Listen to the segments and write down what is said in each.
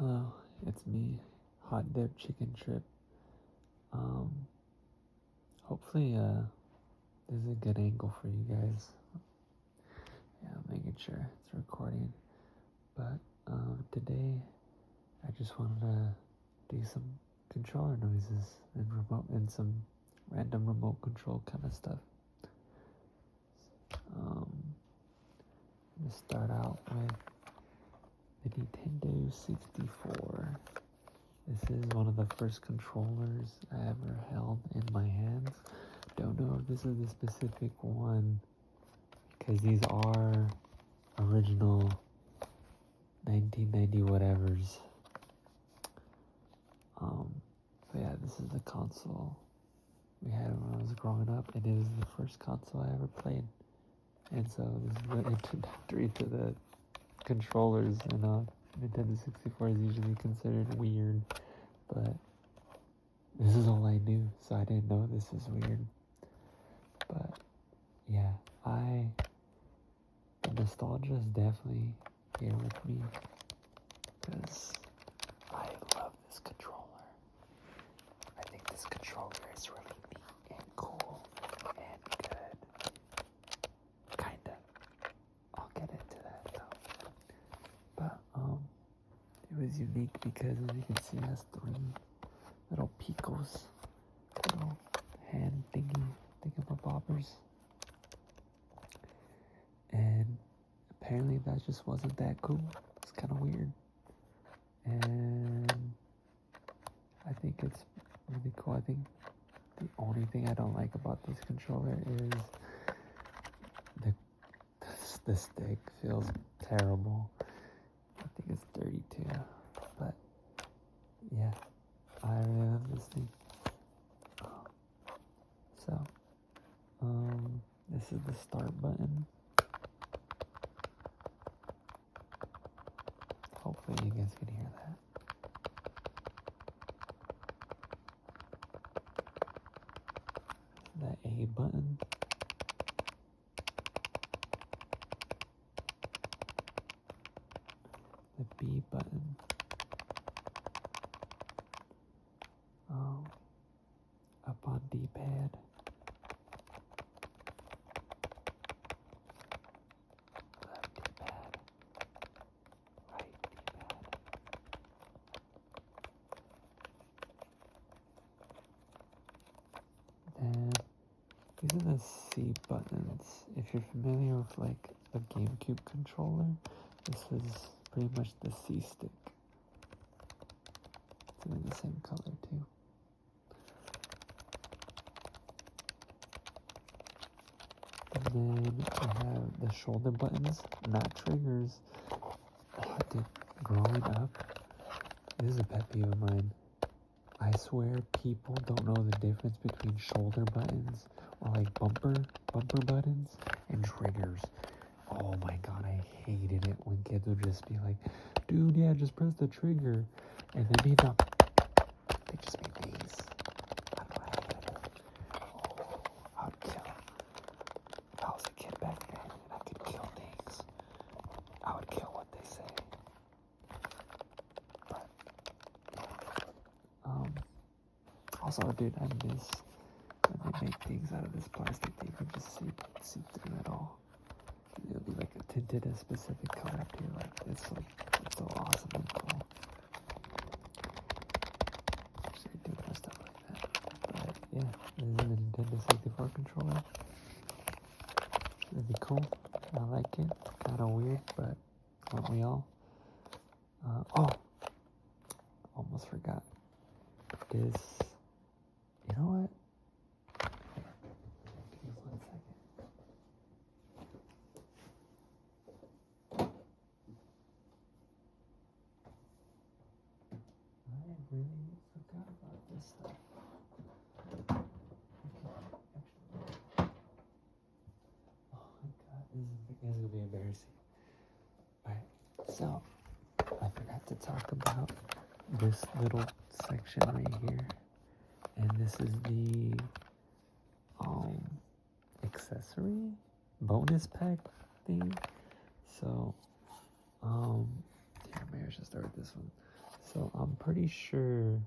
Hello, it's me, Hot Dip Chicken Trip. Um, hopefully, this is a good angle for you guys. Yeah, I'm making sure it's recording. But, today, I just wanted to do some controller noises and some random remote control kind of stuff. I'm gonna start out with the Nintendo 64. This is one of the first controllers I ever held in my hands. Don't know if this is the specific one, because these are original 1990 whatevers. But yeah, this is the console we had when I was growing up, and it was the first console I ever played. And so this is the introductory to the controllers, and Nintendo 64 is usually considered weird, but this is all I knew, so I didn't know this was weird. But yeah, the nostalgia is definitely here with me, because I love this controller. I think this controller is really neat and cool and good. Kinda. I'll get into that though. But it was unique because, as you can see, it has 3 little picos, little hand thingamabobbers. And apparently that just wasn't that cool. It's kind of weird. And I think it's really cool. I think the only thing I don't like about this controller is the stick feels terrible. I think it's dirty too. But yeah, I really love this thing. So, this is the start button. Hopefully you guys can hear that. The A button. The B button. Up on D-pad. Left D-pad. Right D-pad. Then these are the C buttons. If you're familiar with like a GameCube controller, this is pretty much the C stick. It's in the same color too. And then I have the shoulder buttons, not triggers. Dude, growing up, this is a pet peeve of mine. I swear people don't know the difference between shoulder buttons or like bumper buttons and triggers. Oh my god, I hated it when kids would just be like, dude, yeah, just press the trigger. And they mean no, they just mean these. I don't know, I hated it. Oh, I would kill. If I was a kid back then and I could kill things, I would kill what they say. But also, dude, I miss when they make things out of this plastic that you can just see through it all. It'll be like a tinted a specific color too. It's so awesome and cool. Actually, I do more stuff like that. But yeah, this is the Nintendo 64 controller. Really cool. I like it. Kind of weird, but aren't we all? Almost forgot. This. You know what? Give me 1 second. I really forgot about this stuff. Okay, actually. Oh my god, this is gonna be embarrassing. Alright, so I forgot to talk about this little section right here. And this is the accessory bonus pack thing. So here, maybe I should start with this one. So I'm pretty sure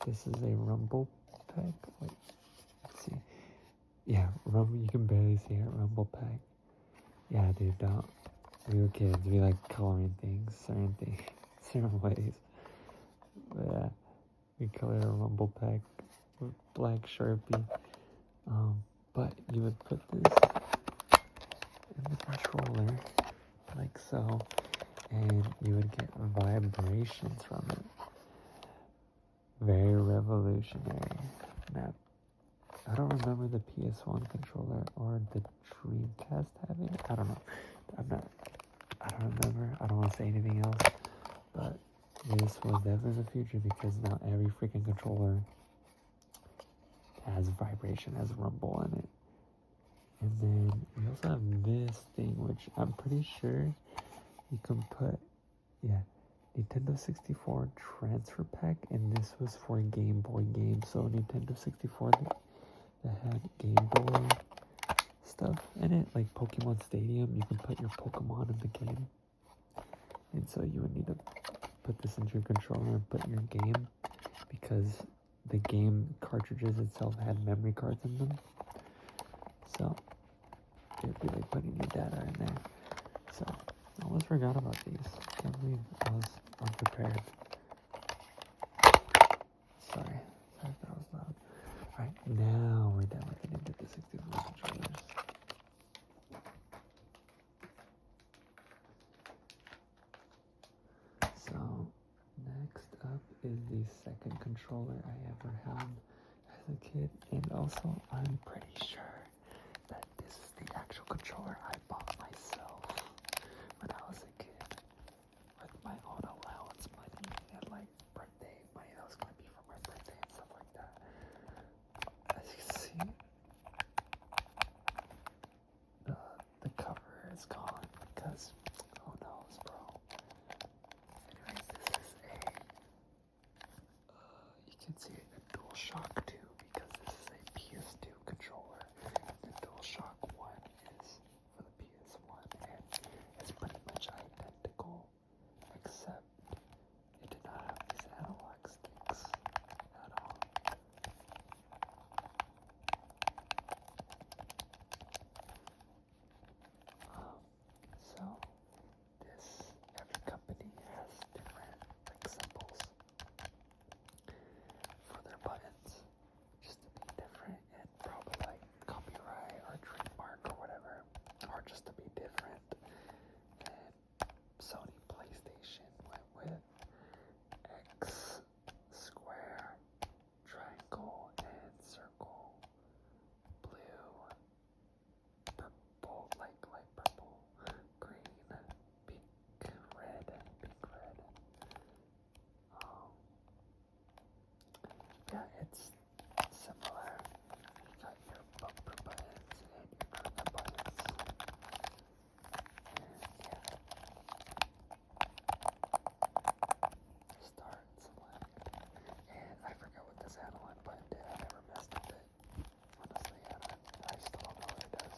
this is a rumble pack. Wait, let's see. Yeah, rumble. You can barely see it. Rumble pack. Yeah, dude. Don't. We were kids. We like coloring things, certain ways. But yeah, we color a rumble pack with black Sharpie. But you would put this in the controller like so, and you would get vibrations from it. Very revolutionary. Now, I don't remember the PS1 controller or the Dreamcast having it. I don't know. I don't remember. I don't want to say anything else. But this was definitely the future because now every freaking controller has vibration, has rumble in it. And then we also have this thing, which I'm pretty sure you can put, yeah, Nintendo 64 transfer pack, and this was for Game Boy games. So Nintendo 64 that had Game Boy stuff in it, like Pokemon Stadium, you can put your Pokemon in the game. And so you would need to put this into your controller and put your game, because the game cartridges itself had memory cards in them. So it would be like putting your data in there. So I almost forgot about these. Can't believe I was unprepared. Sorry if that was loud. Alright, now we're done with the Nintendo 64 controllers. So next up is the second controller I ever held as a kid, and also I'm pretty sure that this is the actual controller I bought myself when I was a kid with my own allowance money and like birthday money that was gonna be for my birthday and stuff like that. As you can see, the cover is gone because who knows, bro. Anyways, this is you can see a DualShock 2 because this is a PS2 controller. The DualShock 1 is for the PS1 and it's pretty much identical, except it did not have these analog sticks at all. So every company has different like symbols for their buttons, just to be different and probably like copyright or trademark or whatever, or just to be different. And Sony PlayStation went with X, square, triangle, and circle, blue, purple, like light purple, green, pink, red. Yeah, it's similar. You got your bumper buttons and your trigger buttons. And yeah. Start, select. And I forgot what this analog button did. I never messed with it. Honestly, I still don't know what it does.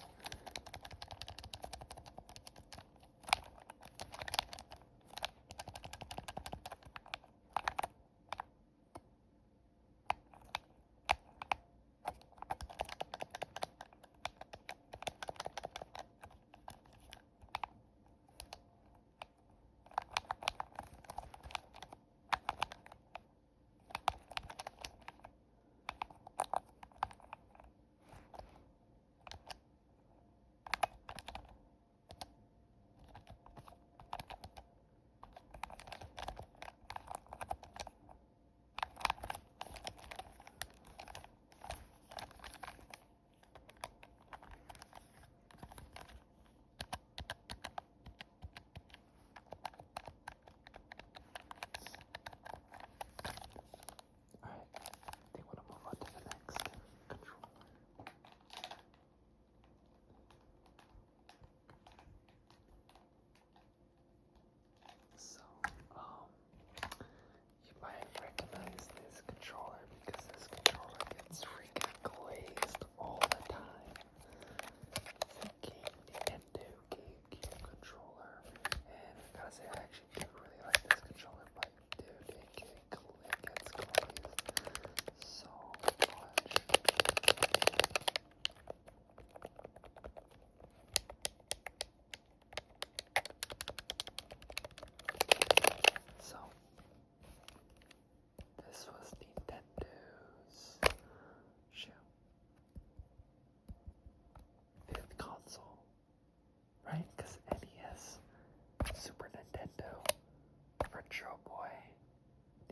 Retro Boy,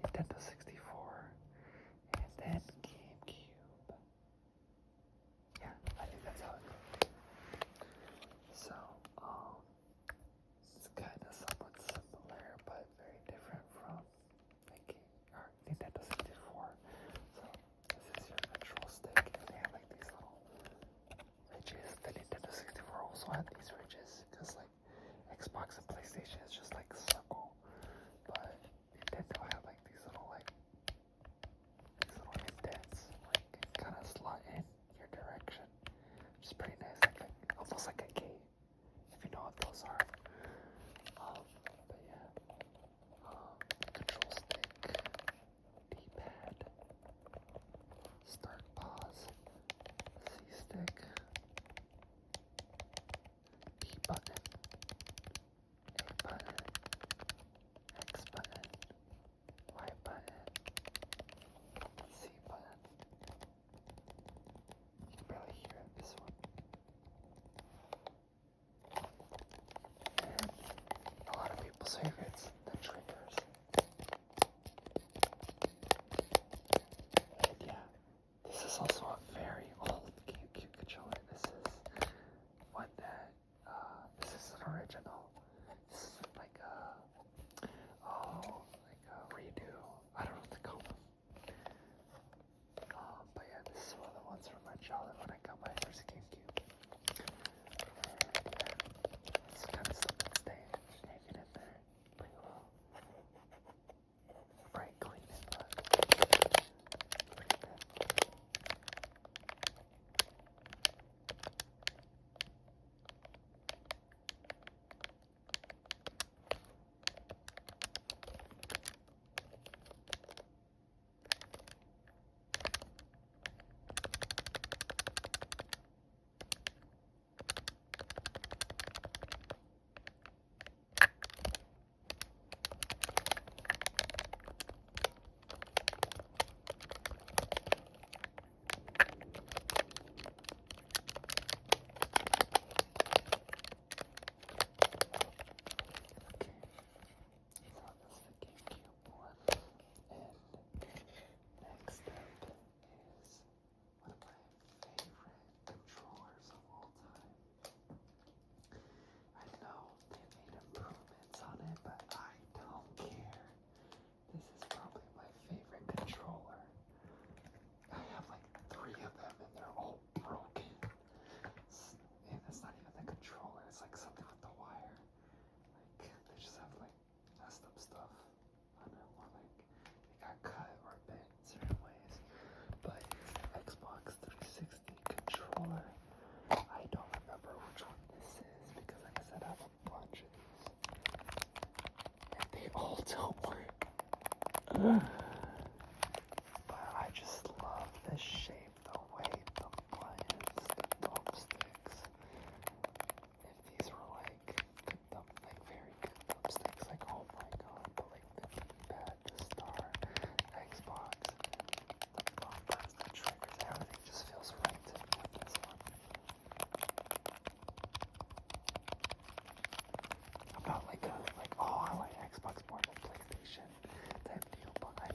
Nintendo 64, and then GameCube. Yeah, I think that's how it goes. So, it's kind of somewhat similar, but very different from Nintendo 64. So, this is your control stick, and they have like these little ridges. The Nintendo 64 also had these ridges, because like Xbox and PlayStation is just like a circle, but Nintendo had like these little indents where you can kind of slot in your direction, which is pretty nice, like almost like a gate, if you know what those are. But yeah, control stick, D-pad, start, pause, C-stick, B button, A button, X button, Y button, C button. You can barely hear it, this one. And a lot of people's favorites, the triggers. And yeah, this is also a very old GameCube controller. This is one that, this is an original. This is like a redo. I don't know what to call them. But yeah, this is one of the ones from my childhood when I got my first GameCube. And yeah, it's kind of still been staying, hanging in there pretty well. Bright cleaning, but pretty good. Next up is one of my favorite controllers of all time. I know they made improvements on it, but I don't care. This is probably my favorite controller. I have like 3 of them and they're all broken. And it's not even the controller, it's like something with the wire. Like, they just have like messed up stuff on it, or like they got cut or bent in certain ways. But Xbox 360 controller, I don't remember which one this is because, like I said, I have a bunch of these and they all don't work. But I just love the shape, the way, the buttons, the thumbsticks. If these were like good very good thumbsticks, like oh my god, but like the D-pad, the star, Xbox, the bumpers, the triggers, everything just feels right to me with this one. I'm not like I like Xbox more than PlayStation type deal, but I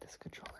this controller